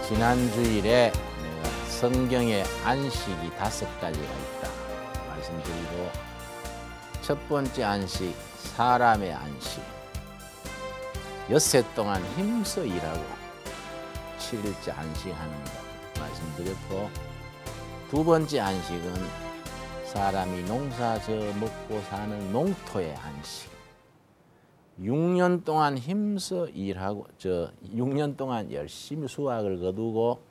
지난 주일에 내가 성경에 안식이 5가지가 있다 말씀드리고, 첫 번째 안식, 사람의 안식. 엿새 동안 힘써 일하고 7일째 안식하는 것 말씀드렸고, 두 번째 안식은 사람이 농사 져 먹고 사는 농토의 안식. 6년 동안 힘써 일하고 6년 동안 열심히 수확을 거두고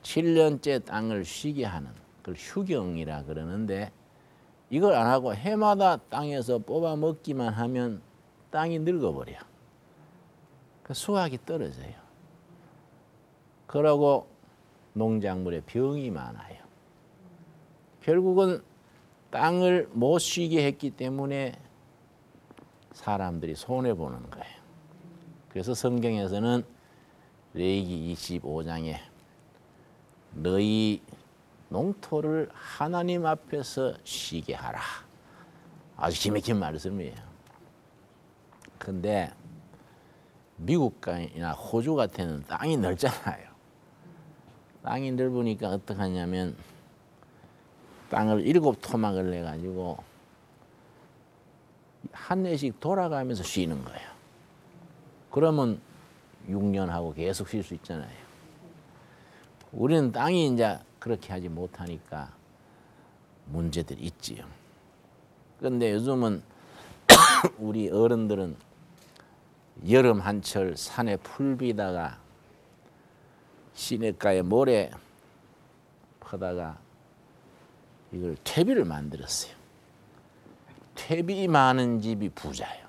7년째 땅을 쉬게 하는 그걸 휴경이라 그러는데, 이걸 안 하고 해마다 땅에서 뽑아 먹기만 하면 땅이 늙어버려. 그 수확이 떨어져요. 그러고 농작물에 병이 많아요. 결국은 땅을 못 쉬게 했기 때문에 사람들이 손해보는 거예요. 그래서 성경에서는 레위기 25장에 너희 농토를 하나님 앞에서 쉬게 하라. 아주 기맥힌 말씀이에요. 근데 미국이나 호주 같은 데는 땅이 넓잖아요. 땅이 넓으니까 어떻게 하냐면 땅을 7토막을 내가지고 한 해씩 돌아가면서 쉬는 거예요. 그러면 6년하고 계속 쉴 수 있잖아요. 우리는 땅이 이제 그렇게 하지 못하니까 문제들이 있지요. 그런데 요즘은 우리 어른들은 여름 한철 산에 풀 비다가 시냇가에 모래 퍼다가 이걸 퇴비를 만들었어요. 퇴비 많은 집이 부자예요.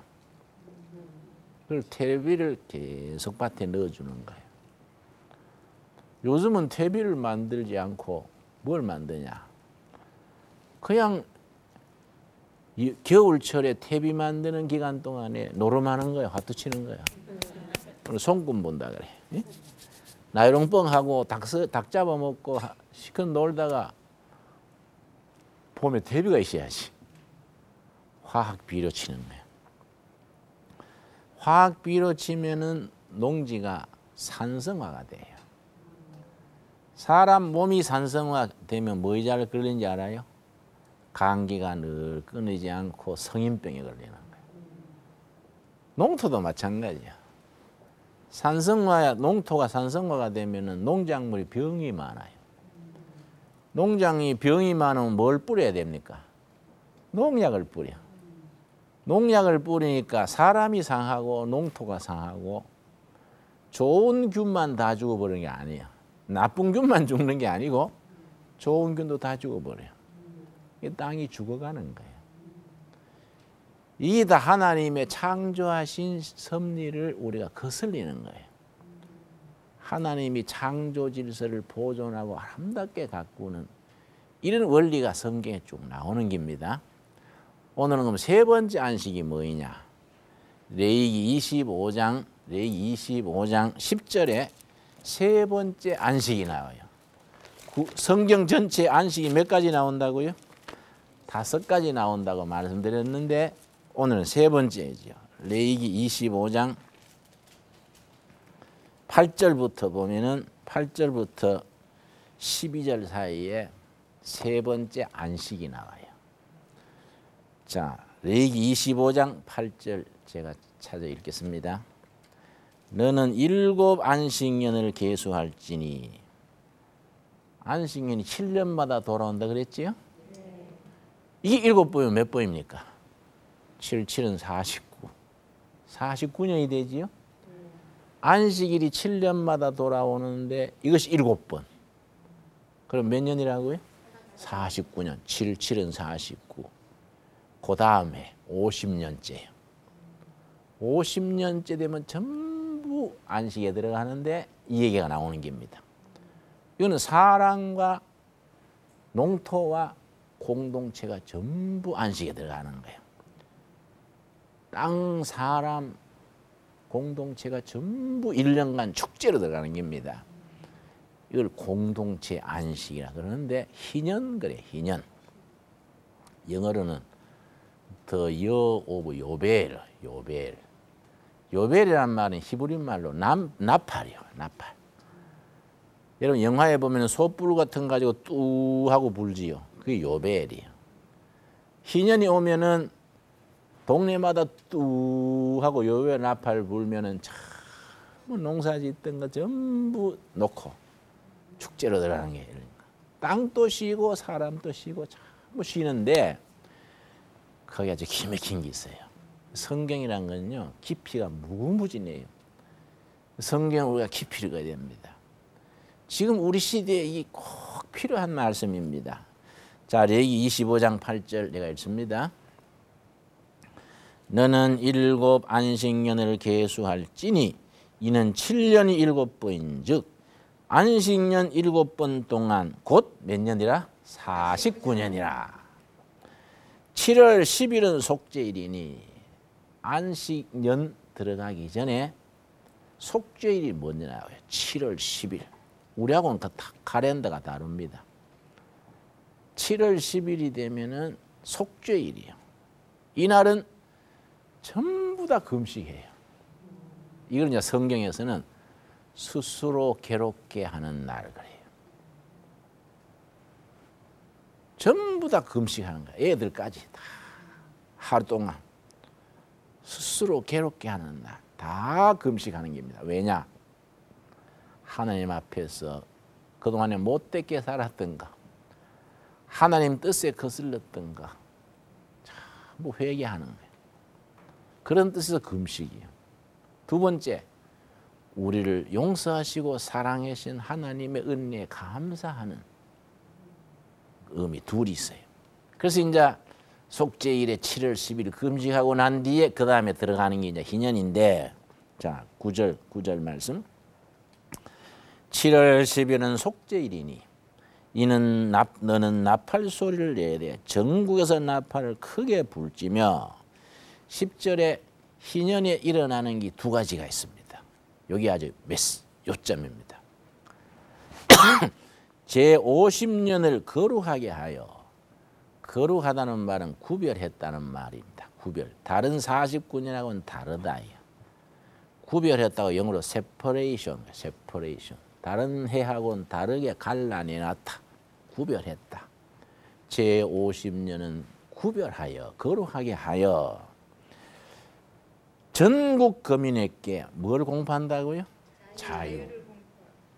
그걸 퇴비를 계속 밭에 넣어주는 거예요. 요즘은 퇴비를 만들지 않고 뭘 만드냐? 그냥 겨울철에 퇴비 만드는 기간 동안에 노름하는 거예요. 화투 치는 거예요. 손금 본다 그래. 예? 나이롱뻥하고 닭 잡아먹고 시컷 놀다가 봄에 퇴비가 있어야지. 화학 비료 치는 거예요. 화학 비료 치면은 농지가 산성화가 돼요. 사람 몸이 산성화 되면 뭐에 잘 걸리는지 알아요? 감기가 늘 끊이지 않고 성인병에 걸리는 거예요. 농토도 마찬가지야. 농토가 산성화가 되면은 농작물이 병이 많아요. 농장이 병이 많으면 뭘 뿌려야 됩니까? 농약을 뿌려. 농약을 뿌리니까 사람이 상하고 농토가 상하고 좋은 균만 다 죽어버리는 게 아니에요. 나쁜 균만 죽는 게 아니고 좋은 균도 다 죽어버려요. 땅이 죽어가는 거예요. 이게 다 하나님의 창조하신 섭리를 우리가 거슬리는 거예요. 하나님이 창조 질서를 보존하고 아름답게 가꾸는 이런 원리가 성경에 쭉 나오는 겁니다. 오늘은 그럼 세 번째 안식이 뭐냐? 레위기 25장 10절에 세 번째 안식이 나와요. 성경 전체 안식이 몇 가지 나온다고요? 5가지 나온다고 말씀드렸는데 오늘은 세 번째죠. 레위기 25장 8절부터 보면은 8절부터 12절 사이에 세 번째 안식이 나와요. 자, 레위기 25장 8절 제가 찾아 읽겠습니다. 너는 7 안식년을 계수할지니. 안식년이 7년마다 돌아온다 그랬지요? 이게 7번이면 몇 번입니까? 7, 7은 49. 49년이 되지요? 안식일이 7년마다 돌아오는데 이것이 7번. 그럼 몇 년이라고요? 49년. 7, 7은 49. 그 다음에 50년째예요. 50년째 되면 전부 안식에 들어가는데 이 얘기가 나오는 겁니다. 이거는 사람과 농토와 공동체가 전부 안식에 들어가는 거예요. 땅, 사람, 공동체가 전부 1년간 축제로 들어가는 겁니다. 이걸 공동체 안식이라 그러는데 희년 그래, 희년. 영어로는 The Year of Yobel, 요벨이란 말은 히브리 말로 나팔이요, 나팔. 여러분 영화에 보면 소뿔 같은 거 가지고 뚜 하고 불지요. 그게 요벨이에요. 희년이 오면은 동네마다 뚜 하고 요벨 나팔 불면은 참 농사 짓던 거 전부 놓고 축제로 들어가는 게 이러니까. 땅도 쉬고 사람도 쉬고 전부 쉬는데 거기 아주 기맥힌 게 있어요. 성경이란 건요 깊이가 무궁무진해요. 성경을 우리가 깊이 읽어야 됩니다. 지금 우리 시대에 이 꼭 필요한 말씀입니다. 자, 레위기 25장 8절 내가 읽습니다. 너는 7 안식년을 계수할지니 이는 7년이 7번인즉 안식년 7번 동안 곧 몇 년이라? 49년이라. 7월 10일은 속죄일이니 안식년 들어가기 전에 속죄일이 뭔지 나와요. 7월 10일. 우리하고는 카렌더가 다릅니다. 7월 10일이 되면은 속죄일이에요. 이날은 전부 다 금식해요. 이걸 이제 성경에서는 스스로 괴롭게 하는 날 그래요. 전부 다 금식하는 거예요. 애들까지 다 하루 동안 스스로 괴롭게 하는 날 다 금식하는 겁니다. 왜냐? 하나님 앞에서 그동안에 못되게 살았던 거, 하나님 뜻에 거슬렸던 거 전부 회개하는 거예요. 그런 뜻에서 금식이에요. 두 번째, 우리를 용서하시고 사랑하신 하나님의 은혜에 감사하는 의미 둘이 있어요. 그래서 이제 속죄일에 7월 10일 금식하고 난 뒤에 그 다음에 들어가는 게 이제 희년인데, 자 9절 말씀. 7월 10일은 속죄일이니 이는 너는 나팔 소리를 내야 돼. 전국에서 나팔을 크게 불지며 10절에 희년에 일어나는 게 두 가지가 있습니다. 여기 아주 요점입니다. 제50년을 거룩하게 하여, 거룩하다는 말은 구별했다는 말입니다. 구별. 다른 49년하고는 다르다. 구별했다고 영어로 separation. 다른 해하고는 다르게 갈라내놨다. 구별했다. 제50년은 구별하여, 거룩하게 하여 전국 거민에게 뭘 공포한다고요? 자유.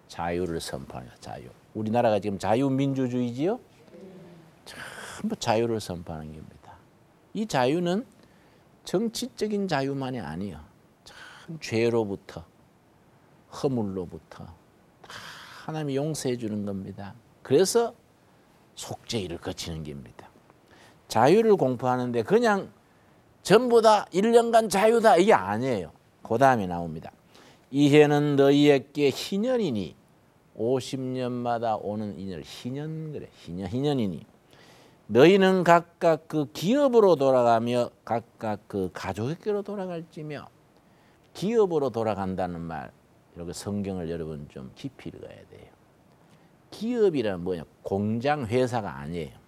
자유를 선포하는 자유. 우리나라가 지금 자유민주주의지요? 전부 자유를 선포하는 겁니다. 이 자유는 정치적인 자유만이 아니에요. 참 죄로부터, 허물로부터 다 하나님이 용서해 주는 겁니다. 그래서 속죄일을 거치는 겁니다. 자유를 공포하는데 그냥 전부 다 1년간 자유다 이게 아니에요. 그 다음에 나옵니다. 이 해는 너희에게 희년이니 50년마다 오는 이날 희년 그래. 희년이니 너희는 각각 그 기업으로 돌아가며 각각 그 가족에게로 돌아갈지며. 기업으로 돌아간다는 말, 이렇게 성경을 여러분 좀 깊이 읽어야 돼요. 기업이란 뭐냐? 공장, 회사가 아니에요.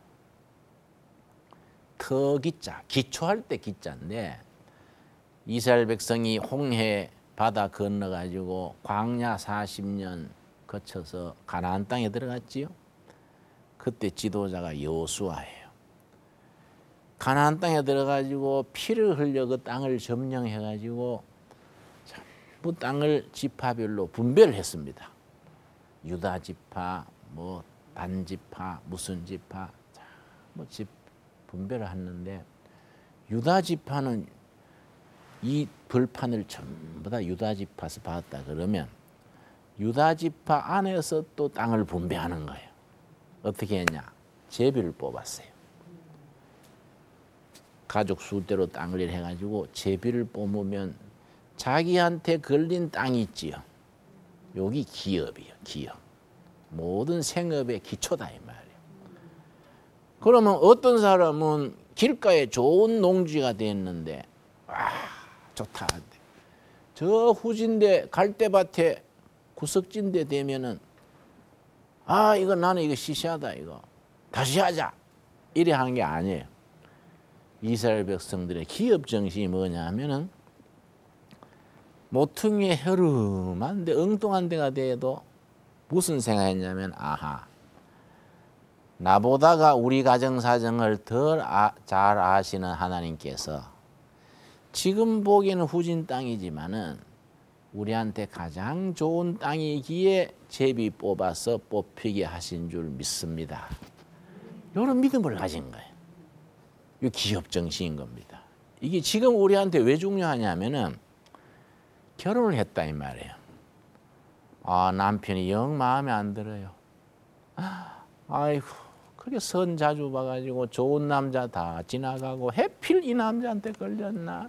터기자, 기초할 때 기자인데 이스라엘 백성이 홍해 바다 건너가지고 광야 40년 거쳐서 가나안 땅에 들어갔지요. 그때 지도자가 여호수아예요. 가나안 땅에 들어가지고 피를 흘려 그 땅을 점령해가지고 전부 땅을 지파별로 분배를 했습니다. 유다 지파, 뭐 단 지파, 무슨 지파, 뭐 분배를 했는데 유다 지파는 이 벌판을 전부 다 유다 지파에서 받았다 그러면 유다 지파 안에서 또 땅을 분배하는 거예요. 어떻게 했냐? 제비를 뽑았어요. 가족 수대로 땅을 해가지고 제비를 뽑으면 자기한테 걸린 땅이 있지요. 여기 기업이에요. 기업. 모든 생업의 기초다 이 말이에요. 그러면 어떤 사람은 길가에 좋은 농지가 됐는데 좋다. 저 후진대 갈대밭에 구석진대 되면은 이거 나는 이거 시시하다 이거 다시 하자 이래 하는 게 아니에요. 이스라엘 백성들의 기업 정신이 뭐냐 하면은 모퉁이에 흐름한데 엉뚱한 데가 돼도 무슨 생각했냐면 아하, 나보다가 우리 가정 사정을 덜 잘 아시는 하나님께서 지금 보기에는 후진 땅이지만은 우리한테 가장 좋은 땅이기에 제비 뽑아서 뽑히게 하신 줄 믿습니다. 이런 믿음을 가진 거예요. 이 기업 정신인 겁니다. 이게 지금 우리한테 왜 중요하냐면은 결혼을 했다 이 말이에요. 아, 남편이 영 마음에 안 들어요. 아이고, 그렇게 선 자주 봐가지고 좋은 남자 다 지나가고 해필 이 남자한테 걸렸나?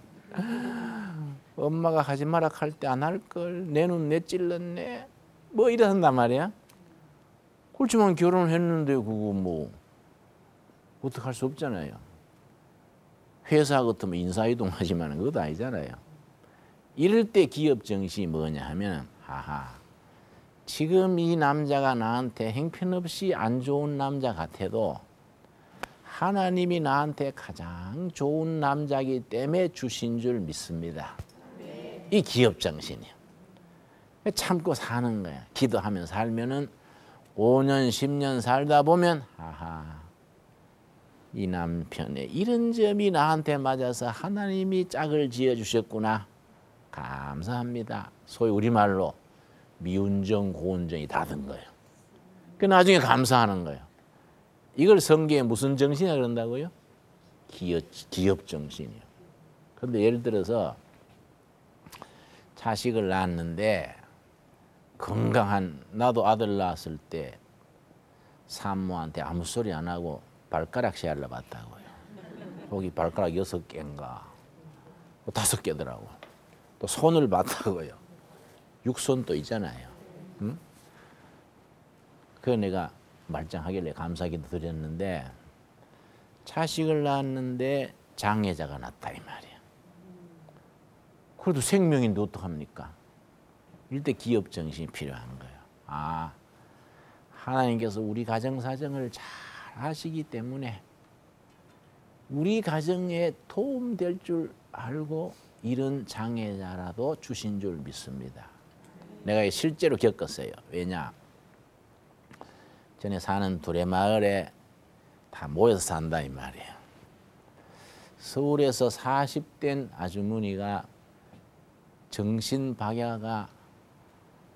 엄마가 하지 마라 할 때 안 할 걸, 내 눈 내 찔렀네. 뭐 이런단 말이야. 그렇지만 결혼을 했는데 그거 뭐 어떡할 수 없잖아요. 회사 같으면 인사이동하지만 그것도 아니잖아요. 이럴 때 기업 정신이 뭐냐 하면 하하, 지금 이 남자가 나한테 형편없이 안 좋은 남자 같아도 하나님이 나한테 가장 좋은 남자이기 때문에 주신 줄 믿습니다. 이 기업 정신이에요. 참고 사는 거야. 기도하며 살면은 5년, 10년 살다 보면 아하, 이 남편의 이런 점이 나한테 맞아서 하나님이 짝을 지어주셨구나. 감사합니다. 소위 우리말로 미운정, 고운정이 다 든 거예요. 그 나중에 감사하는 거예요. 이걸 성경에 무슨 정신이라 그런다고요? 기업 정신이요. 그런데 예를 들어서 자식을 낳았는데 건강한, 나도 아들 낳았을 때 산모한테 아무 소리 안 하고 발가락 세알러 봤다고요. 거기 발가락 6개인가 5개더라고. 또 손을 봤다고요. 6손도 있잖아요. 응? 그래서 내가 말짱하길래 감사기도 드렸는데 자식을 낳았는데 장애자가 났다 이 말이야. 그래도 생명인데 어떡합니까? 이럴 때 기업 정신이 필요한 거예요. 아, 하나님께서 우리 가정 사정을 잘 하시기 때문에 우리 가정에 도움될 줄 알고 이런 장애자라도 주신 줄 믿습니다. 내가 실제로 겪었어요. 왜냐? 전에 사는 두레마을에 다 모여서 산다 이 말이에요. 서울에서 40된 아주머니가 정신박야가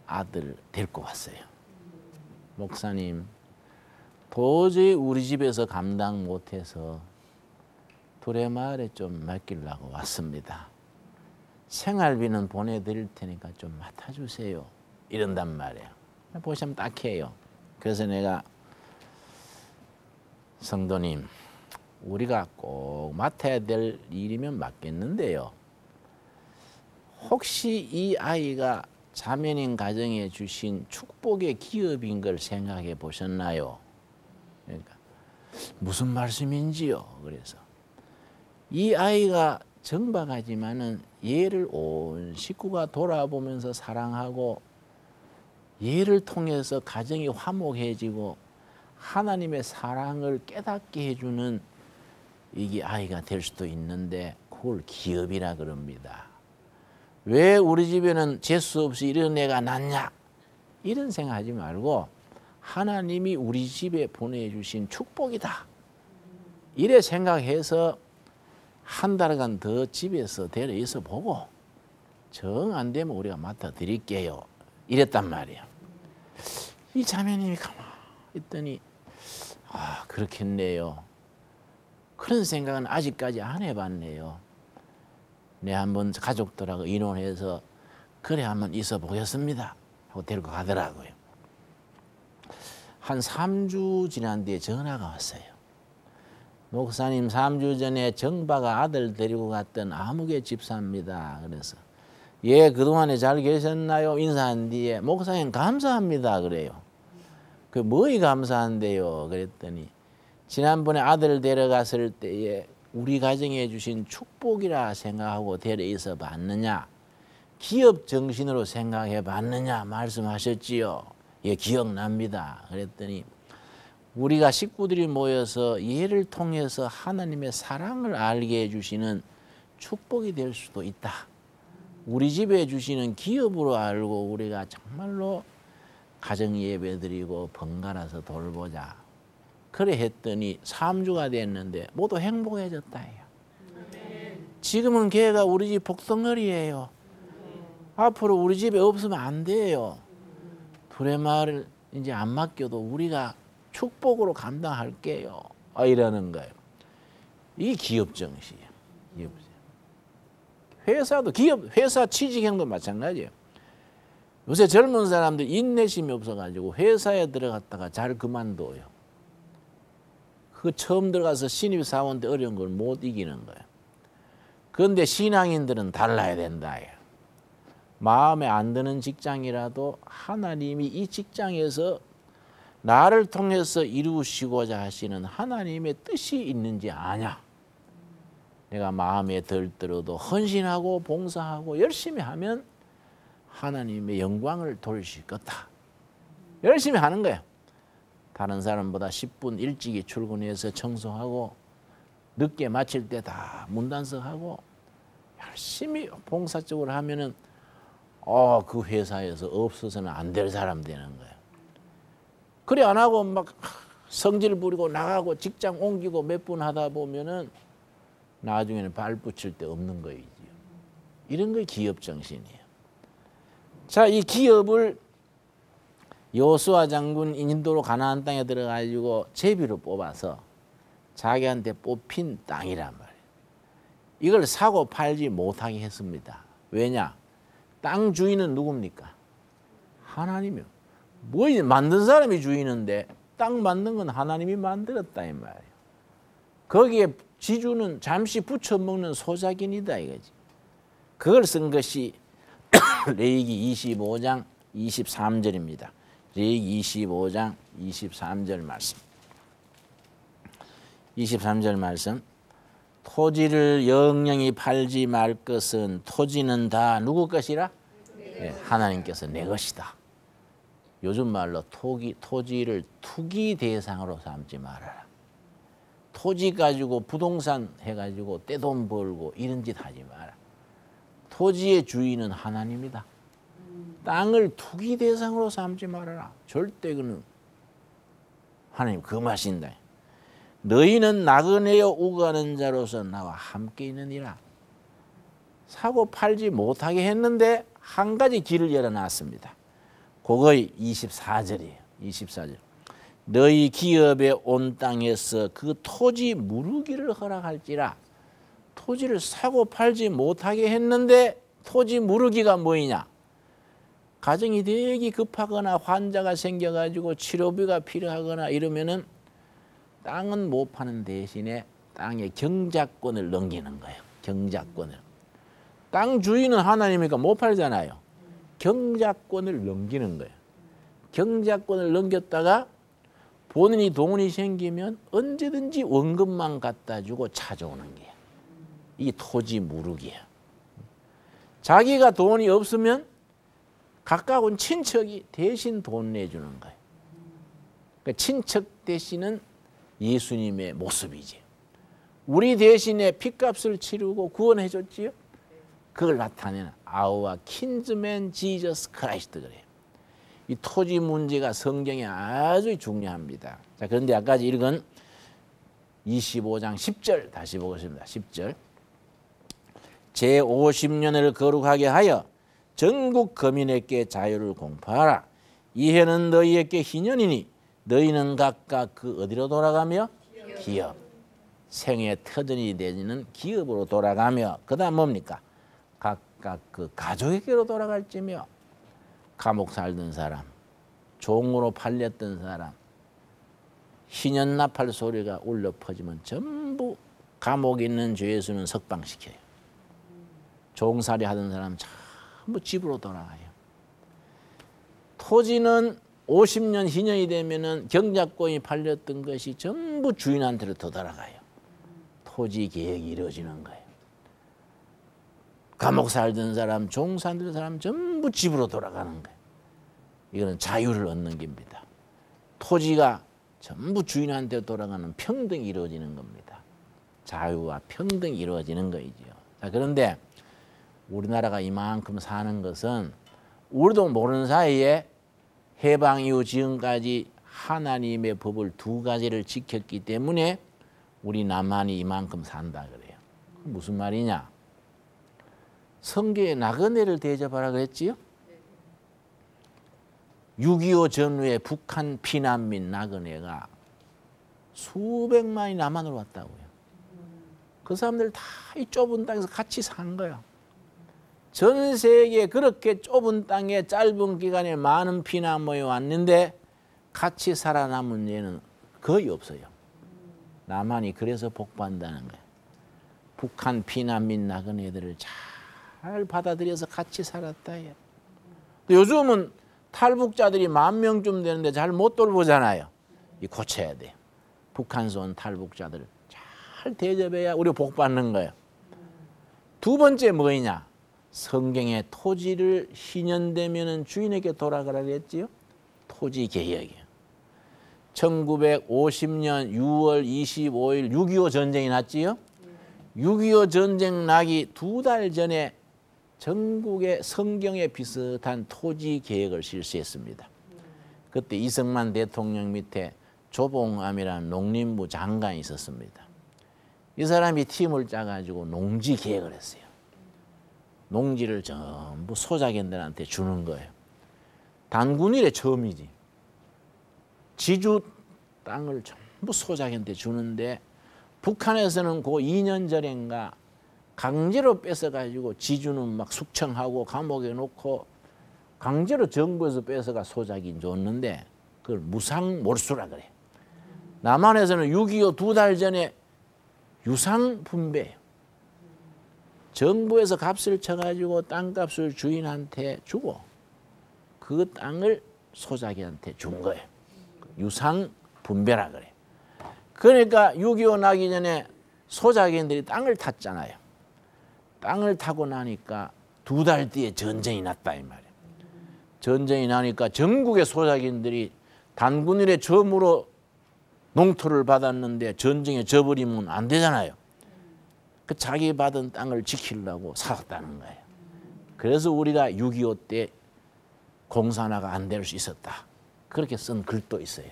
아들 데리고 왔어요. 목사님, 도저히 우리 집에서 감당 못해서 두레마을에 좀 맡기려고 왔습니다. 생활비는 보내드릴 테니까 좀 맡아주세요. 이런단 말이에요. 보시면 딱해요. 그래서 내가 성도님, 우리가 꼭 맡아야 될 일이면 맡겠는데요. 혹시 이 아이가 자매님 가정에 주신 축복의 기업인 걸 생각해 보셨나요? 그러니까 무슨 말씀인지요? 그래서 이 아이가 정박하지만은 얘를 온 식구가 돌아보면서 사랑하고 얘를 통해서 가정이 화목해지고 하나님의 사랑을 깨닫게 해주는 이게 아이가 될 수도 있는데 그걸 기업이라 그럽니다. 왜 우리 집에는 재수 없이 이런 애가 낳냐? 이런 생각하지 말고 하나님이 우리 집에 보내주신 축복이다. 이래 생각해서 한 달간 더 집에서 데려 있어 보고 정 안 되면 우리가 맡아 드릴게요. 이랬단 말이에요. 이 자매님이 가만히 있더니 아, 그렇겠네요. 그런 생각은 아직까지 안 해봤네요. 내 한번 가족들하고 의논해서 그래 한번 있어 보겠습니다 하고 데리고 가더라고요. 한 3주 지난 뒤에 전화가 왔어요. 목사님, 3주 전에 정바가 아들 데리고 갔던 아무개 집사입니다. 그래서 예, 그동안에 잘 계셨나요? 인사한 뒤에 목사님 감사합니다 그래요. 그 뭐이 감사한데요? 그랬더니 지난번에 아들 데려갔을 때에 우리 가정에 주신 축복이라 생각하고 데려 있어 봤느냐? 기업 정신으로 생각해 봤느냐? 말씀하셨지요. 예, 기억납니다. 그랬더니 우리가 식구들이 모여서 얘를 통해서 하나님의 사랑을 알게 해주시는 축복이 될 수도 있다. 우리 집에 주시는 기업으로 알고 우리가 정말로 가정 예배 드리고 번갈아서 돌보자. 그래 했더니 3주가 됐는데 모두 행복해졌다 해요. 지금은 걔가 우리 집 복덩어리예요. 앞으로 우리 집에 없으면 안 돼요. 둘의 말을 이제 안 맡겨도 우리가 축복으로 감당할게요. 이러는 거예요. 이게 기업 정신이에요. 회사도 회사 취직행도 마찬가지예요. 요새 젊은 사람들 인내심이 없어가지고 회사에 들어갔다가 잘 그만둬요. 그 처음 들어가서 신입사원 때 어려운 걸 못 이기는 거예요. 그런데 신앙인들은 달라야 된다. 마음에 안 드는 직장이라도 하나님이 이 직장에서 나를 통해서 이루시고자 하시는 하나님의 뜻이 있는지 아냐. 내가 마음에 들더라도 헌신하고 봉사하고 열심히 하면 하나님의 영광을 돌리실 거다. 열심히 하는 거예요. 다른 사람보다 10분 일찍이 출근해서 청소하고 늦게 마칠 때 다 문단속하고 열심히 봉사적으로 하면은 그 회사에서 없어서는 안 될 사람 되는 거예요. 그래 안 하고 막 성질 부리고 나가고 직장 옮기고 몇 분 하다 보면은 나중에는 발 붙일 데 없는 거이지요. 이런 게 기업 정신이에요. 자, 이 기업을 여호수아 장군 인도로 가나안 땅에 들어가지고 제비로 뽑아서 자기한테 뽑힌 땅이란 말이에요. 이걸 사고 팔지 못하게 했습니다. 왜냐? 땅 주인은 누굽니까? 하나님이요. 뭐 만든 사람이 주인인데 땅 만든 건 하나님이 만들었다 이 말이에요. 거기에 지주는 잠시 부쳐먹는 소작인이다 이거지. 그걸 쓴 것이 레위기 25장 23절입니다. 레위기 25장 23절 말씀. 23절 말씀. 토지를 영영히 팔지 말 것은 토지는 다 누구 것이라? 네, 하나님께서 내 것이다. 요즘 말로 토지를 투기 대상으로 삼지 말아라. 토지 가지고 부동산 해가지고 떼돈 벌고 이런 짓 하지 마라. 토지의 주인은 하나님이다. 땅을 투기 대상으로 삼지 말아라. 절대 그는 하나님 금하신다. 너희는 나그네여 우가는 자로서 나와 함께 있느니라. 사고 팔지 못하게 했는데 한 가지 길을 열어놨습니다. 그거의 24절이에요. 24절. 너희 기업에 온 땅에서 그 토지 무르기를 허락할지라. 토지를 사고 팔지 못하게 했는데 토지 무르기가 뭐이냐? 가정이 되게 급하거나 환자가 생겨가지고 치료비가 필요하거나 이러면은 땅은 못 파는 대신에 땅의 경작권을 넘기는 거예요. 경작권을. 땅 주인은 하나님이니까 못 팔잖아요. 경작권을 넘기는 거예요. 경작권을 넘겼다가 본인이 돈이 생기면 언제든지 원금만 갖다 주고 찾아오는 게야. 이게 토지 무르기야. 자기가 돈이 없으면 가까운 친척이 대신 돈 내주는 거예요. 그러니까 친척 대신은 예수님의 모습이지. 우리 대신에 핏값을 치르고 구원해 줬지요. 그걸 나타내는 Our kinsman Jesus Christ 그래요. 이 토지 문제가 성경에 아주 중요합니다. 자, 그런데 아까 읽은 25장 10절 다시 보겠습니다. 10절. 제50년을 거룩하게 하여 전국 거민에게 자유를 공포하라. 이 해는 너희에게 희년이니 너희는 각각 그 어디로 돌아가며? 기업. 생의 터전이 되는 기업으로 돌아가며 그 다음 뭡니까? 각각 그 가족에게로 돌아갈지며 감옥 살던 사람, 종으로 팔렸던 사람, 희년 나팔 소리가 울려 퍼지면 전부 감옥에 있는 죄수는 석방시켜요. 종살이 하던 사람 전부 집으로 돌아가요. 토지는 50년 희년이 되면은 경작권이 팔렸던 것이 전부 주인한테로 되돌아가요. 토지 계획이 이루어지는 거예요. 감옥 살던 사람, 종 살던 사람 전부 집으로 돌아가는 거예요. 이거는 자유를 얻는 겁니다. 토지가 전부 주인한테 돌아가는 평등이 이루어지는 겁니다. 자유와 평등이 이루어지는 거이죠. 자, 그런데 우리나라가 이만큼 사는 것은 우리도 모르는 사이에 해방 이후 지금까지 하나님의 법을 두 가지를 지켰기 때문에 우리 남한이 이만큼 산다 그래요. 무슨 말이냐? 성경에 나그네를 대접하라 그랬지요? 6.25 전후에 북한 피난민 나그네가 수백만이 남한으로 왔다고요. 그 사람들 다 이 좁은 땅에서 같이 산 거야. 전 세계에 그렇게 좁은 땅에 짧은 기간에 많은 피난민이 왔는데 같이 살아남은 예는 거의 없어요. 남한이 그래서 복받는다는 거예요. 북한 피난민 나그네들을 잘 받아들여서 같이 살았다. 요즘은 탈북자들이 10,000명쯤 되는데 잘 못 돌보잖아요. 이 고쳐야 돼요. 북한에서 온 탈북자들을 잘 대접해야 우리가 복받는 거예요. 두 번째 뭐냐? 성경의 토지를 희년되면 주인에게 돌아가라 그랬지요. 토지 개혁이에요. 1950년 6월 25일 6.25 전쟁이 났지요. 6.25 전쟁 나기 2달 전에 전국에 성경에 비슷한 토지 개혁을 실시했습니다. 그때 이승만 대통령 밑에 조봉암이라는 농림부 장관이 있었습니다. 이 사람이 팀을 짜가지고 농지 개혁을 했어요. 농지를 전부 소작인들한테 주는 거예요. 단군 이래 처음이지. 지주 땅을 전부 소작인한테 주는데 북한에서는 그 2년 전인가 강제로 뺏어가지고 지주는 막 숙청하고 감옥에 놓고 강제로 정부에서 뺏어가 소작인 줬는데 그걸 무상몰수라 그래. 남한에서는 6.25 2달 전에 유상분배예요. 정부에서 값을 쳐가지고 땅값을 주인한테 주고 그 땅을 소작이한테 준 거예요. 유상분배라 그래. 그러니까 6.25 나기 전에 소작인들이 땅을 탔잖아요. 땅을 타고 나니까 2달 뒤에 전쟁이 났다 이 말이에요. 전쟁이 나니까 전국의 소작인들이 단군 이래 처음으로 농토를 받았는데 전쟁에 져버리면 안 되잖아요. 그 자기 받은 땅을 지키려고 살았다는 거예요. 그래서 우리가 6.25 때 공산화가 안 될 수 있었다. 그렇게 쓴 글도 있어요.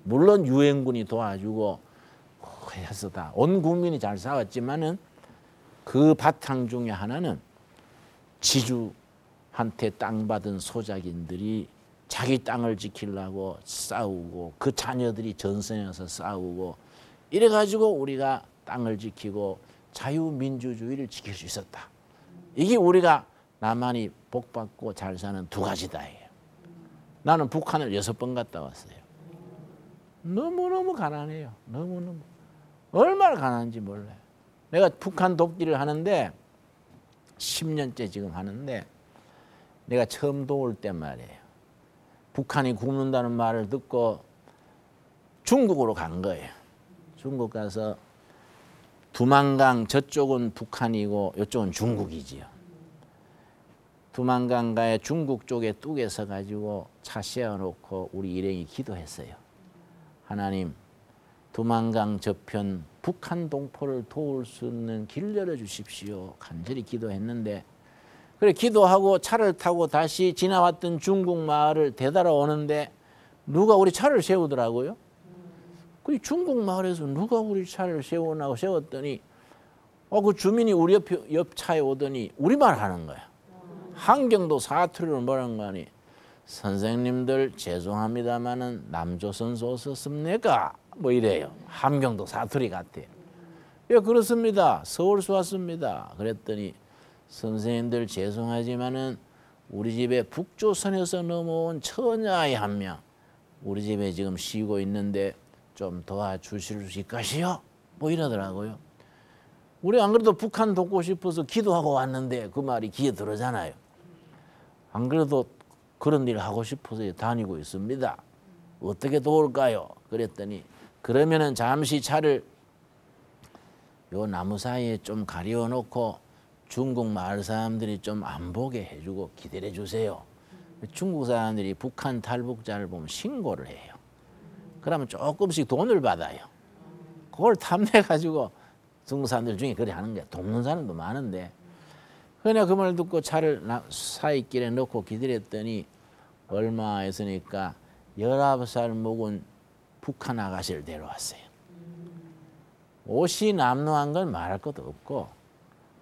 물론 유엔군이 도와주고 했었다. 온 국민이 잘 싸웠지만은 그 바탕 중에 하나는 지주한테 땅 받은 소작인들이 자기 땅을 지키려고 싸우고 그 자녀들이 전선에서 싸우고 이래가지고 우리가 땅을 지키고 자유민주주의를 지킬 수 있었다. 이게 우리가 남한이 복받고 잘 사는 두 가지다. 나는 북한을 6번 갔다 왔어요. 너무너무 가난해요. 너무너무. 얼마나 가난한지 몰라요. 내가 북한 돕기를 하는데 10년째 지금 하는데 내가 처음 도울 때 말이에요. 북한이 굶는다는 말을 듣고 중국으로 간 거예요. 중국 가서 두만강 저쪽은 북한이고 이쪽은 중국이지요. 두만강가에 중국 쪽에 뚝에 서가지고 차 세워놓고 우리 일행이 기도했어요. 하나님, 두만강 저편 북한 동포를 도울 수 있는 길 열어주십시오. 간절히 기도했는데 그래 기도하고 차를 타고 다시 지나왔던 중국 마을을 되돌아오는데 누가 우리 차를 세우더라고요. 그 중국 마을에서 누가 우리 차를 세우나고 세웠더니 그 주민이 우리 옆 차에 오더니 우리말 하는 거야. 한경도 사투리로 뭐라는 거 아니. 선생님들 죄송합니다마는 남조선소 오셨습니까? 뭐 이래요. 함경도 사투리 같아요. 예, 그렇습니다. 서울서 왔습니다. 그랬더니 선생님들 죄송하지만은 우리 집에 북조선에서 넘어온 처녀아이 한 명 우리 집에 지금 쉬고 있는데 좀 도와주실 수 있까시요? 뭐 이러더라고요. 우리 안 그래도 북한 돕고 싶어서 기도하고 왔는데 그 말이 귀에 들어오잖아요. 안 그래도 그런 일을 하고 싶어서 다니고 있습니다. 어떻게 도울까요? 그랬더니 그러면은 잠시 차를 요 나무 사이에 좀 가리워 놓고 중국 마을 사람들이 좀 안 보게 해주고 기다려 주세요. 중국 사람들이 북한 탈북자를 보면 신고를 해요. 그러면 조금씩 돈을 받아요. 그걸 탐내가지고 중국 사람들 중에 그래 하는 거야. 돕는 사람도 많은데. 그냥 그 말 듣고 차를 사이길에 넣고 기다렸더니 얼마 했으니까 19살 먹은 북한 아가씨를 데려왔어요. 옷이 남루한 건 말할 것도 없고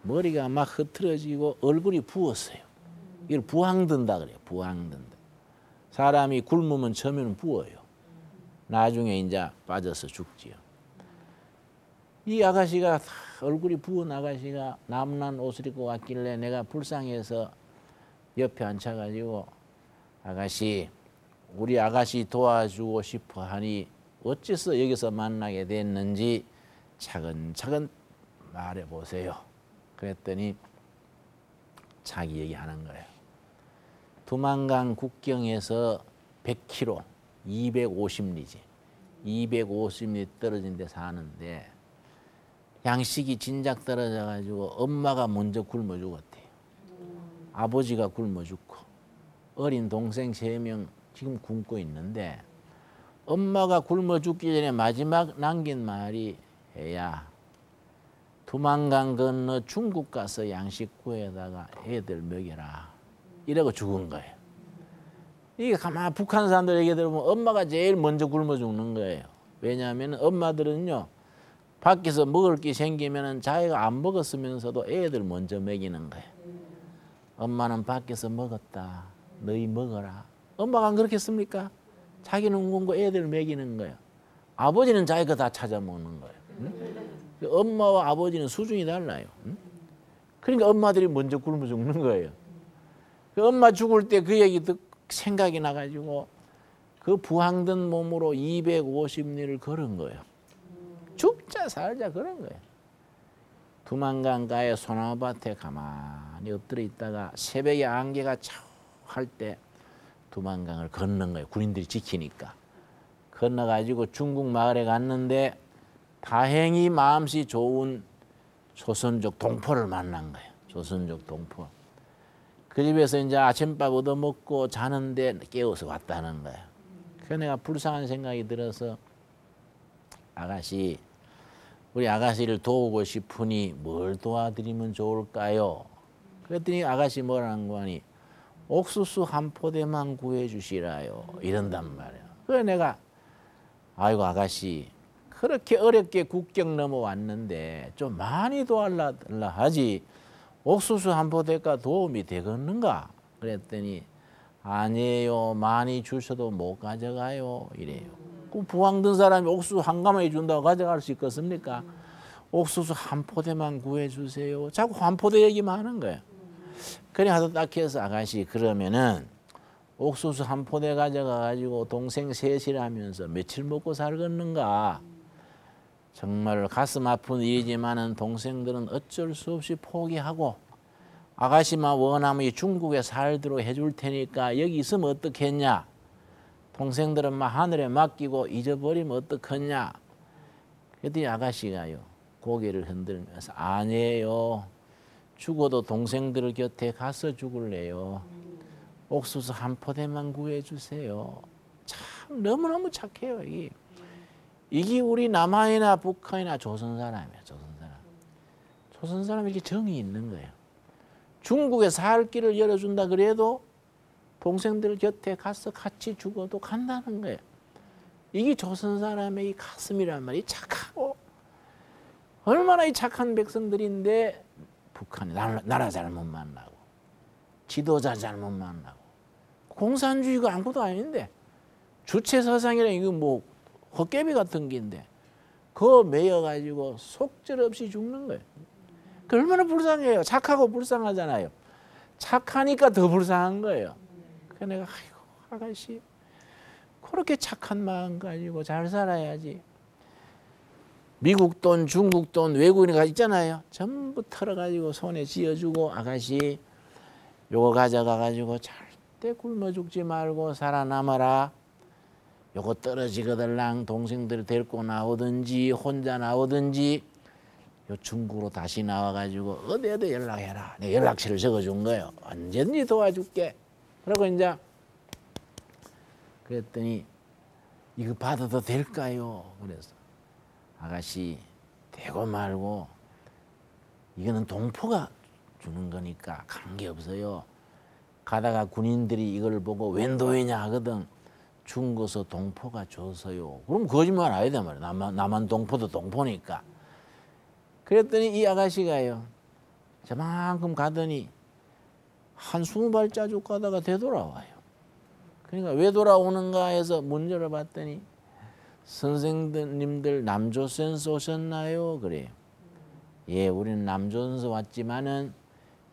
머리가 막 흐트러지고 얼굴이 부었어요. 이걸 부항든다 그래요. 부항든다. 사람이 굶으면 처음에는 부어요. 나중에 이제 빠져서 죽지요. 이 아가씨가 얼굴이 부은 아가씨가 남란 옷을 입고 왔길래 내가 불쌍해서 옆에 앉혀가지고 아가씨, 우리 아가씨 도와주고 싶어 하니 어째서 여기서 만나게 됐는지 차근차근 말해보세요. 그랬더니 자기 얘기하는 거예요. 두만강 국경에서 100km, 250리지, 250리 떨어진 데 사는데 양식이 진작 떨어져가지고 엄마가 먼저 굶어 죽었대요. 아버지가 굶어 죽고 어린 동생 3명 지금 굶고 있는데 엄마가 굶어 죽기 전에 마지막 남긴 말이 애야 두만강 건너 중국 가서 양식 구해다가 애들 먹여라 이러고 죽은 거예요. 이게 가만 북한 사람들 얘기 들으면 엄마가 제일 먼저 굶어 죽는 거예요. 왜냐하면 엄마들은요 밖에서 먹을 게 생기면 자기가 안 먹었으면서도 애들 먼저 먹이는 거예요. 엄마는 밖에서 먹었다. 너희 먹어라. 엄마가 안 그렇겠습니까? 자기는 굶고 애들 먹이는 거예요. 아버지는 자기가 다 찾아 먹는 거예요. 응? 엄마와 아버지는 수준이 달라요. 응? 그러니까 엄마들이 먼저 굶어 죽는 거예요. 그 엄마 죽을 때 그 얘기 듣고 생각이 나가지고 그 부항든 몸으로 250리를 걸은 거예요. 죽자 살자 그런 거예요. 두만강가에 소나무밭에 가만히 엎드려 있다가 새벽에 안개가 할 때 두만강을 건넌 거예요. 군인들이 지키니까. 건너가지고 중국 마을에 갔는데 다행히 마음씨 좋은 조선족 동포를 만난 거예요. 조선족 동포. 그 집에서 이제 아침밥 얻어먹고 자는데 깨워서 왔다는 거예요. 그래서 내가 불쌍한 생각이 들어서 아가씨 우리 아가씨를 도우고 싶으니 뭘 도와드리면 좋을까요? 그랬더니 아가씨 뭐라는 거니 옥수수 한 포대만 구해주시라요 이런단 말이야. 그래 내가 아이고 아가씨 그렇게 어렵게 국경 넘어왔는데 좀 많이 도와달라 하지 옥수수 한 포대가 도움이 되겠는가? 그랬더니 아니에요 많이 주셔도 못 가져가요 이래요. 그 부항 든 사람이 옥수수 한 가마에 준다고 가져갈 수 있겠습니까? 옥수수 한 포대만 구해주세요. 자꾸 한 포대 얘기만 하는 거예요. 그래 하도 딱 해서 아가씨 그러면은 옥수수 한 포대 가져가가지고 동생 셋이라면서 며칠 먹고 살겠는가? 정말 가슴 아픈 일이지만은 동생들은 어쩔 수 없이 포기하고 아가씨만 원하면 중국에 살도록 해줄 테니까 여기 있으면 어떻겠냐? 동생들은 막 하늘에 맡기고 잊어버리면 어떡하냐? 그랬더니 아가씨가요 고개를 흔들면서 아니에요. 죽어도 동생들 곁에 가서 죽을래요. 옥수수 한 포대만 구해주세요. 참 너무너무 착해요. 이게 우리 남한이나 북한이나 조선 사람이에요. 조선 사람. 조선 사람이 이렇게 정이 있는 거예요. 중국에 살 길을 열어준다 그래도 동생들 곁에 가서 같이 죽어도 간다는 거예요. 이게 조선 사람의 이 가슴이란 말이 착하고 얼마나 이 착한 백성들인데 북한이 나라 잘못 만나고 지도자 잘못 만나고 공산주의가 아무것도 아닌데 주체사상이라 이거 뭐 헛개비 같은 게인데 그거 매여가지고 속절없이 죽는 거예요. 그 얼마나 불쌍해요. 착하고 불쌍하잖아요. 착하니까 더 불쌍한 거예요. 그래서 내가 아이고 아가씨 그렇게 착한 마음 가지고 잘 살아야지. 미국 돈, 중국 돈, 외국인이 있잖아요. 전부 털어가지고 손에 쥐어주고 아가씨 요거 가져가가지고 절대 굶어 죽지 말고 살아남아라. 요거 떨어지거들랑 동생들 데리고 나오든지 혼자 나오든지 요 중국으로 다시 나와가지고 어디 연락해라. 내가 연락처를 적어준 거예요. 언제든지 도와줄게. 그러고 이제 그랬더니 이거 받아도 될까요? 그래서 아가씨 되고 말고 이거는 동포가 주는 거니까 관계없어요. 가다가 군인들이 이걸 보고 웬 도회냐 하거든. 중고서 동포가 줘서요. 그럼 거짓말 안 해야 돼 말이야. 남한 동포도 동포니까. 그랬더니 이 아가씨가요. 저만큼 가더니 한 20발자국 가다가 되돌아와요. 그러니까 왜 돌아오는가 해서 문 열어봤더니 선생님들 남조선에서 오셨나요? 그래요. 예, 우리는 남조선에서 왔지만은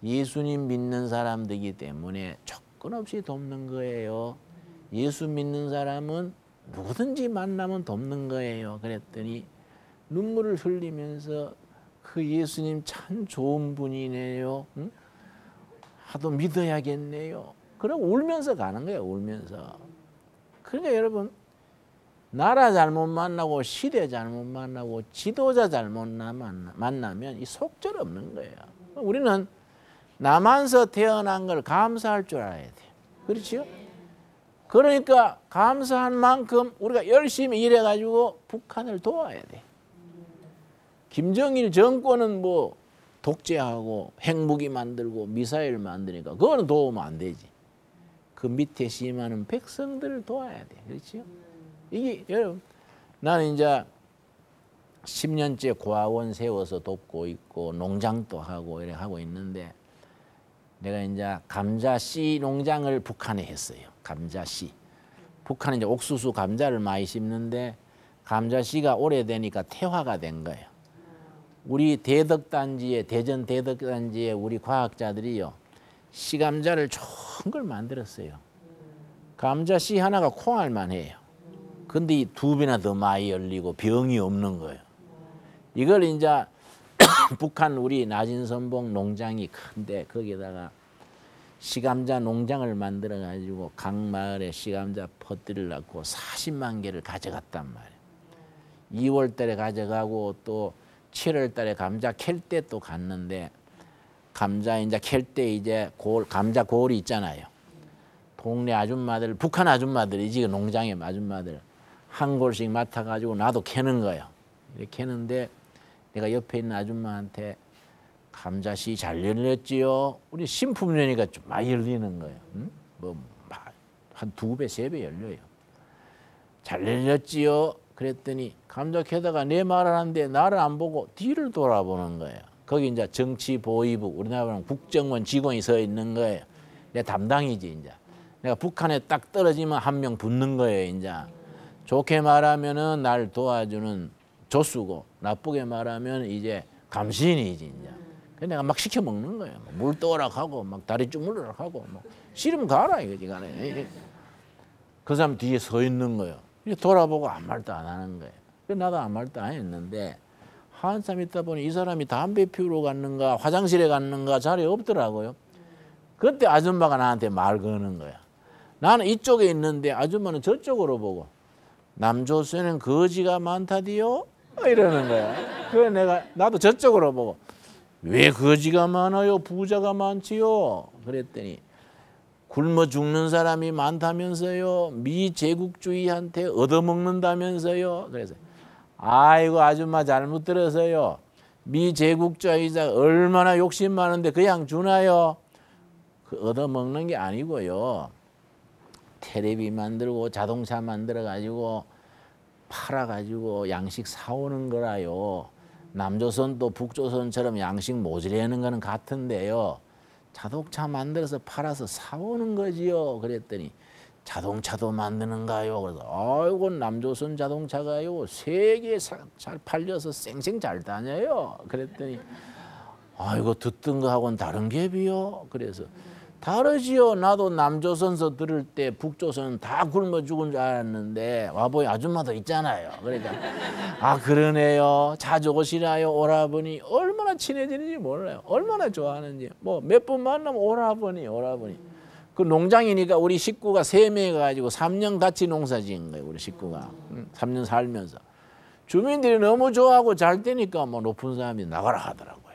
예수님 믿는 사람들이기 때문에 조건 없이 돕는 거예요. 예수 믿는 사람은 누구든지 만나면 돕는 거예요. 그랬더니 눈물을 흘리면서 그 예수님 참 좋은 분이네요. 응? 하도 믿어야겠네요. 그러고 울면서 가는 거예요. 울면서. 그러니까 여러분 나라 잘못 만나고 시대 잘못 만나고 지도자 잘못 만나면 이 속절 없는 거예요. 우리는 남한서 태어난 걸 감사할 줄 알아야 돼요. 그렇죠? 그러니까 감사한 만큼 우리가 열심히 일해가지고 북한을 도와야 돼. 김정일 정권은 뭐 독재하고 핵무기 만들고 미사일 만드니까 그거는 도우면 안 되지. 그 밑에 심하는 백성들을 도와야 돼. 그렇죠? 이게 여러분 나는 이제 10년째 고아원 세워서 돕고 있고 농장도 하고 이렇게 하고 있는데 내가 이제 감자씨 농장을 북한에 했어요. 감자씨. 북한은 이제 옥수수 감자를 많이 심는데 감자씨가 오래되니까 태화가 된 거예요. 우리 대덕단지에 대전 대덕단지에 우리 과학자들이요. 씨감자를 좋은 걸 만들었어요. 감자씨 하나가 콩알만 해요. 근데 이 2배나 더 많이 열리고 병이 없는 거예요. 이걸 이제 북한 우리 나진선봉 농장이 큰데 거기에다가 씨감자 농장을 만들어 가지고 각 마을에 씨감자 퍼뜨리를 낳고 40만 개를 가져갔단 말이에요. 2월 달에 가져가고 또 7월 달에 감자 캘 때 또 갔는데 감자 이제 캘 때 이제 감자 골이 있잖아요. 동네 아줌마들 북한 아줌마들이지 농장의 아줌마들 한 골씩 맡아가지고 나도 캐는 거예요. 이렇게 캐는데 내가 옆에 있는 아줌마한테 감자씨 잘 열렸지요? 우리 신품이니까 좀 많이 열리는 거예요. 응? 한 2배, 3배 열려요. 잘 열렸지요? 그랬더니 감자 캐다가 내 말을 하는데 나를 안 보고 뒤를 돌아보는 거예요. 거기 이제 정치보위부 우리나라는 국정원 직원이 서 있는 거예요. 내 담당이지 이제. 내가 북한에 딱 떨어지면 한 명 붙는 거예요. 이제 좋게 말하면은 날 도와주는 조수고 나쁘게 말하면 이제 감시인이지 이제. 그래서 내가 막 시켜 먹는 거예요. 물 떠오락 하고 막 다리 주물르락 하고 뭐 싫으면 가라 이거지 가네. 그 사람 뒤에 서 있는 거예요. 돌아보고 아무 말도 안 하는 거예요. 나도 아무 말도 안 했는데 한참 있다 보니 이 사람이 담배 피우러 갔는가 화장실에 갔는가 자리에 없더라고요. 그때 아줌마가 나한테 말 거는 거야. 나는 이쪽에 있는데 아줌마는 저쪽으로 보고 남조선엔 거지가 많다디요? 이러는 거야. 그래 나도 저쪽으로 보고 왜 거지가 많아요? 부자가 많지요? 그랬더니 굶어 죽는 사람이 많다면서요. 미제국주의한테 얻어먹는다면서요. 그래서 아이고 아줌마 잘못 들어서요. 미제국주의자 얼마나 욕심 많은데 그냥 주나요? 그 얻어먹는 게 아니고요. 테레비 만들고 자동차 만들어 가지고 팔아 가지고 양식 사오는 거라요. 남조선도 북조선처럼 양식 모자라는 거는 같은데요. 자동차 만들어서 팔아서 사오는 거지요. 그랬더니 자동차도 만드는가요? 그래서 아이고 남조선 자동차가요 세계에 잘 팔려서 쌩쌩 잘 다녀요. 그랬더니 아이고 듣던 거하고는 다른 갭이요. 그래서 다르지요. 나도 남조선서 들을 때 북조선은 다 굶어 죽은 줄 알았는데 와보니 아줌마도 있잖아요. 그러니까 아 그러네요. 자주 오시나요? 오라버니 얼마나 친해지는지 몰라요. 얼마나 좋아하는지. 뭐 몇 번 만나면 오라버니. 그 농장이니까 우리 식구가 3명이 가지고 3년 같이 농사 지은 거예요. 우리 식구가 3년 살면서 주민들이 너무 좋아하고 잘 되니까 뭐 높은 사람이 나가라 하더라고요.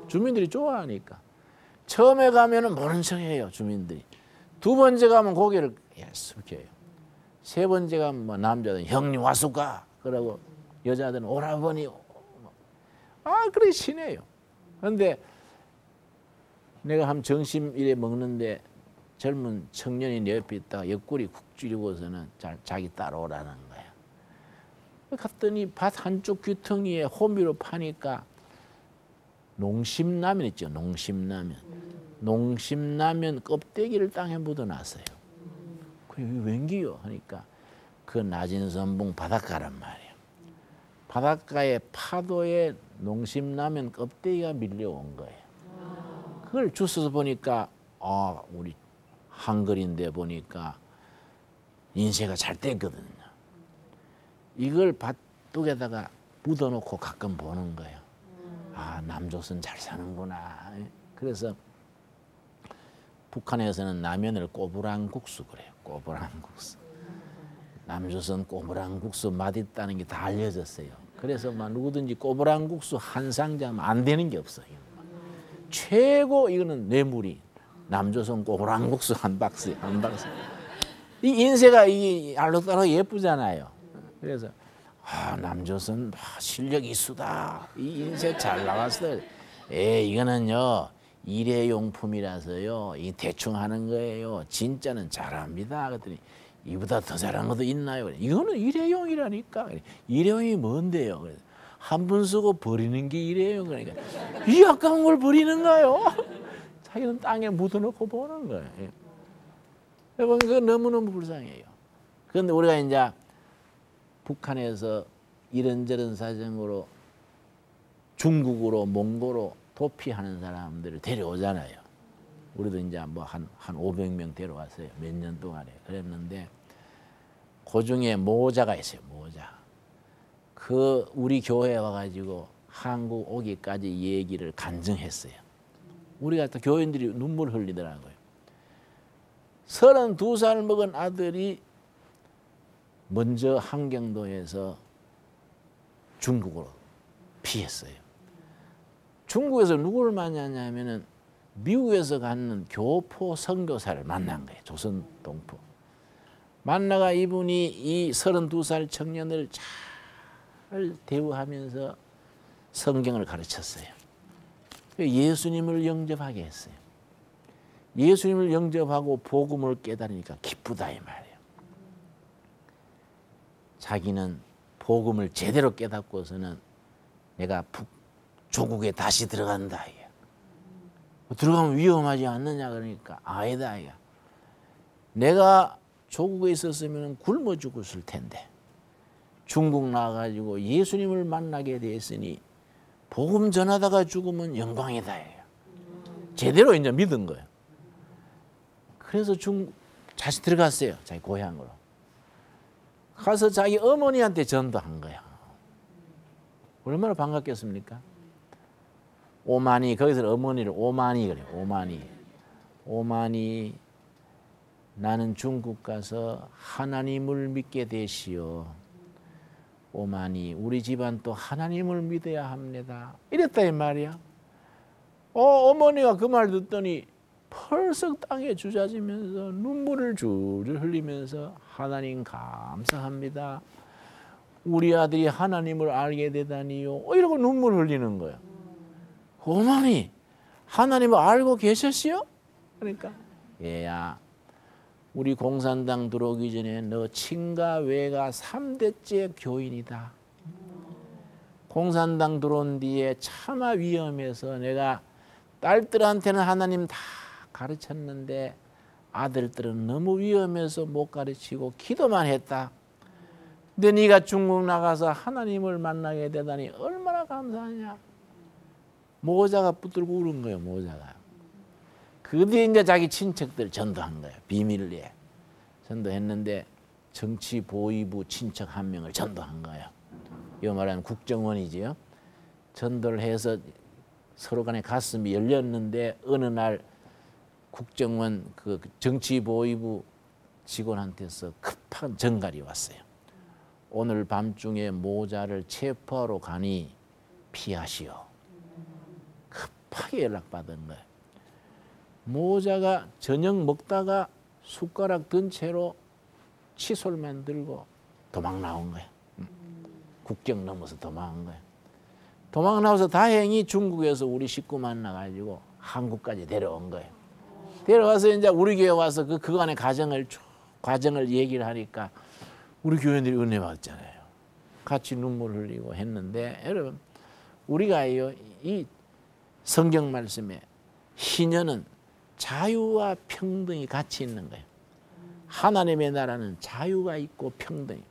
주민들이 좋아하니까. 처음에 가면은 모른 척해요 주민들이. 2번째 가면 고개를 숙여요. 3번째 가면 뭐 남자들은 형님 왔을까? 그러고 여자들은 오라버니. 아 그래 친해요. 그런데 내가 한 점심 이래 먹는데 젊은 청년이 내 옆에 있다가 옆구리 쿡 찌르고서는 자기 따라오라는 거야. 갔더니 밭 한쪽 귀퉁이에 호미로 파니까 농심라면 있죠. 농심라면. 농심라면 껍데기를 땅에 묻어놨어요. 그게 웬기요? 하니까 그 낮은 선봉 바닷가란 말이에요. 바닷가의 파도에 농심라면 껍데기가 밀려온 거예요. 그걸 주워서 보니까 우리 한글인데 보니까 인쇄가 잘 됐거든요. 이걸 밭둑에다가 묻어놓고 가끔 보는 거예요. 남조선 잘 사는구나. 그래서 북한에서는 라면을 꼬부랑국수 그래요. 꼬부랑국수. 남조선 꼬부랑국수 맛있다는 게 다 알려졌어요. 그래서 막 누구든지 꼬부랑국수 한 상자면 안 되는 게 없어요. 최고 이거는 뇌물이 남조선 꼬부랑국수 한 박스. 이 인쇄가 이 알록달록 예쁘잖아요. 그래서 남조선 실력이 있수다. 이 인쇄 잘 나왔어요. 이거는요 일회용품이라서요 이 대충 하는 거예요. 진짜는 잘합니다. 그랬더니 이보다 더 잘한 것도 있나요? 이거는 일회용이라니까. 일회용이 뭔데요? 한 번 쓰고 버리는 게 일회용. 그러니까 이 아까운 걸 버리는가요? 자기는 땅에 묻어놓고 보는 거예요. 여러분 그거 너무너무 불쌍해요. 그런데 우리가 이제 북한에서 이런저런 사정으로 중국으로 몽고로 도피하는 사람들을 데려오잖아요. 우리도 이제 뭐 한 500명 데려왔어요. 몇 년 동안에. 그랬는데 그중에 모자가 있어요. 모자. 그 우리 교회에 와가지고 한국 오기까지 얘기를 간증했어요. 우리가 또 교인들이 눈물 흘리더라고요. 32살 먹은 아들이 먼저 함경도에서 중국으로 피했어요. 중국에서 누구를 만났냐면은 미국에서 갖는 교포 선교사를 만난 거예요. 조선 동포. 만나가 이분이 이 32살 청년을 잘 대우하면서 성경을 가르쳤어요. 예수님을 영접하게 했어요. 예수님을 영접하고 복음을 깨달으니까 기쁘다 이 말이에요. 자기는 복음을 제대로 깨닫고서는 내가 조국에 다시 들어간다. 들어가면 위험하지 않느냐 그러니까 아니다. 내가 조국에 있었으면 굶어 죽었을 텐데 중국 나가가지고 예수님을 만나게 됐으니 복음 전하다가 죽으면 영광이다. 제대로 이제 믿은 거예요. 그래서 다시 들어갔어요. 자기 고향으로. 가서 자기 어머니한테 전도한 거야. 얼마나 반갑겠습니까? 오마니, 거기서 어머니를 오마니 그래요. 오마니 나는 중국 가서 하나님을 믿게 되시오. 오마니 우리 집안 또 하나님을 믿어야 합니다. 이랬다 이 말이야. 어머니가 그 말 듣더니 펄썩 땅에 주저지면서 눈물을 줄줄 흘리면서 하나님 감사합니다. 우리 아들이 하나님을 알게 되다니요. 이러고 눈물 흘리는 거야. 어머니 하나님을 알고 계셨시요? 그러니까 얘야 우리 공산당 들어오기 전에 너 친가 외가 3대째 교인이다. 공산당 들어온 뒤에 차마 위험해서 내가 딸들한테는 하나님 다 가르쳤는데 아들들은 너무 위험해서 못 가르치고 기도만 했다. 근데 네가 중국 나가서 하나님을 만나게 되다니 얼마나 감사하냐. 모자가 붙들고 울은 거예요. 모자가. 그 뒤에 이제 자기 친척들 전도한 거예요. 비밀리에 전도했는데 정치보위부 친척 한 명을 전도한 거예요. 이거 말하면 국정원이지요. 전도를 해서 서로 간에 가슴이 열렸는데 어느 날 국정원 그 정치보위부 직원한테서 급한 전갈이 왔어요. 오늘 밤중에 모자를 체포하러 가니 피하시오. 급하게 연락받은 거예요. 모자가 저녁 먹다가 숟가락 든 채로 칫솔만 들고 도망 나온 거예요. 국경 넘어서 도망한 거예요. 도망 나와서 다행히 중국에서 우리 식구 만나가지고 한국까지 데려온 거예요. 데려와서 이제 우리 교회 와서 그간의 과정을 얘기를 하니까 우리 교회들이 은혜 받잖아요. 같이 눈물 흘리고 했는데 여러분 우리가요 이 성경 말씀에 희년은 자유와 평등이 같이 있는 거예요. 하나님의 나라는 자유가 있고 평등이.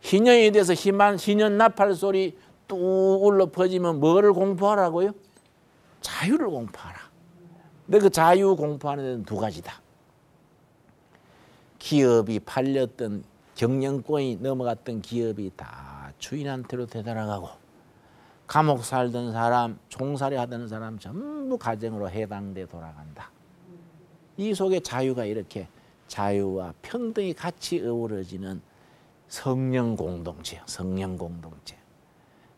희년에 대해서 희년 나팔 소리 뚝 울려 퍼지면 뭐를 공포하라고요? 자유를 공포하라. 근데 그 자유 공포하는 데는 두 가지다. 기업이 팔렸던 경영권이 넘어갔던 기업이 다 주인한테로 되돌아가고 감옥 살던 사람, 총살이 하던 사람 전부 가정으로 해방돼 돌아간다. 이 속에 자유가 이렇게 자유와 평등이 같이 어우러지는 성령 공동체예요. 성령 공동체.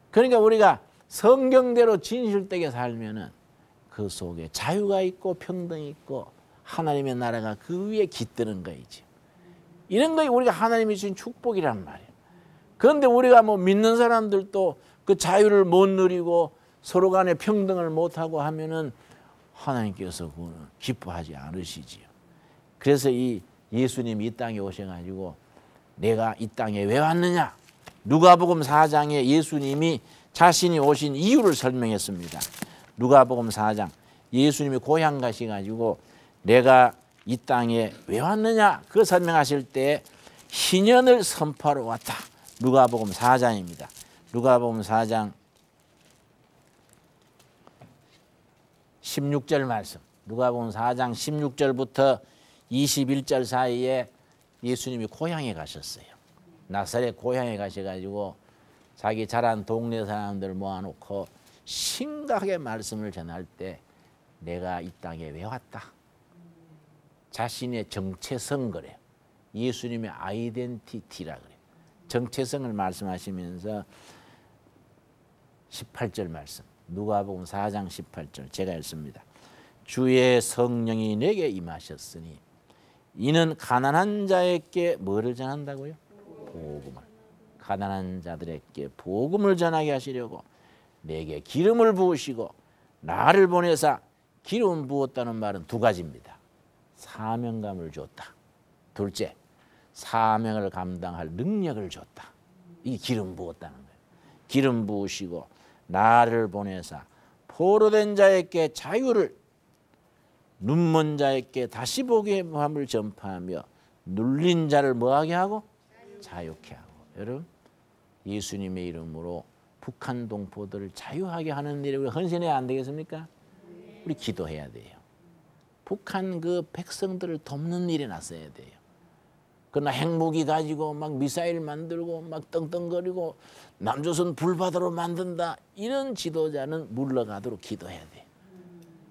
그러니까 우리가 성경대로 진실되게 살면은 그 속에 자유가 있고 평등이 있고 하나님의 나라가 그 위에 깃드는 거이지. 이런 거이 우리가 하나님이 주신 축복이란 말이에요. 그런데 우리가 뭐 믿는 사람들도 그 자유를 못 누리고 서로 간에 평등을 못하고 하면은 하나님께서 그거는 기뻐하지 않으시지요. 그래서 이 예수님이 이 땅에 오셔가지고 내가 이 땅에 왜 왔느냐? 누가복음 4장에 예수님이 자신이 오신 이유를 설명했습니다. 누가복음 4장 예수님이 고향 가셔가지고 내가 이 땅에 왜 왔느냐? 그 설명하실 때 희년을 선포하러 왔다. 누가복음 4장입니다. 누가복음 4장 16절 말씀. 누가복음 4장 16절부터 21절 사이에 예수님이 고향에 가셨어요. 나사렛 고향에 가셔가지고 자기 자란 동네 사람들 모아놓고 심각하게 말씀을 전할 때 내가 이 땅에 왜 왔다. 자신의 정체성 그래요. 예수님의 아이덴티티라 그래요. 정체성을 말씀하시면서 18절 말씀. 누가복음 4장 18절 제가 읽습니다. 주의 성령이 내게 임하셨으니 이는 가난한 자에게 뭐를 전한다고요? 복음을. 가난한 자들에게 복음을 전하게 하시려고 내게 기름을 부으시고 나를 보내사 기름 부었다는 말은 두 가지입니다. 사명감을 줬다. 둘째, 사명을 감당할 능력을 줬다. 이게 기름 부었다는 거예요. 기름 부으시고 나를 보내사 포로된 자에게 자유를 눈먼 자에게 다시 보게 함을 전파하며 눌린 자를 뭐하게 하고? 자유케 하고. 여러분 예수님의 이름으로 북한 동포들을 자유하게 하는 일에 우리 헌신해야 안 되겠습니까? 우리 기도해야 돼요. 북한 그 백성들을 돕는 일이 났어야 돼요. 그러나 핵무기 가지고 막 미사일 만들고 막 떵떵거리고 남조선 불바다로 만든다. 이런 지도자는 물러가도록 기도해야 돼요.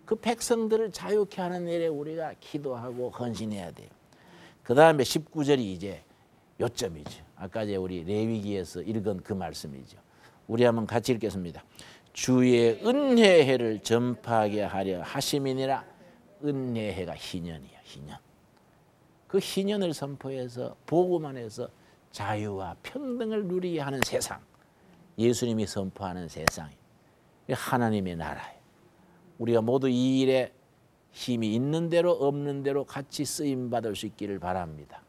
그 백성들을 자유케 하는 일에 우리가 기도하고 헌신해야 돼요. 그 다음에 19절이 이제 요점이죠. 아까 이제 우리 레위기에서 읽은 그 말씀이죠. 우리 한번 같이 읽겠습니다. 주의 은혜의 해를 전파하게 하려 하심이니라. 은혜의 해가 희년이야. 희년. 그 희년을 선포해서 복음 안에서 자유와 평등을 누리게 하는 세상. 예수님이 선포하는 세상이 하나님의 나라예요. 우리가 모두 이 일에 힘이 있는 대로 없는 대로 같이 쓰임받을 수 있기를 바랍니다.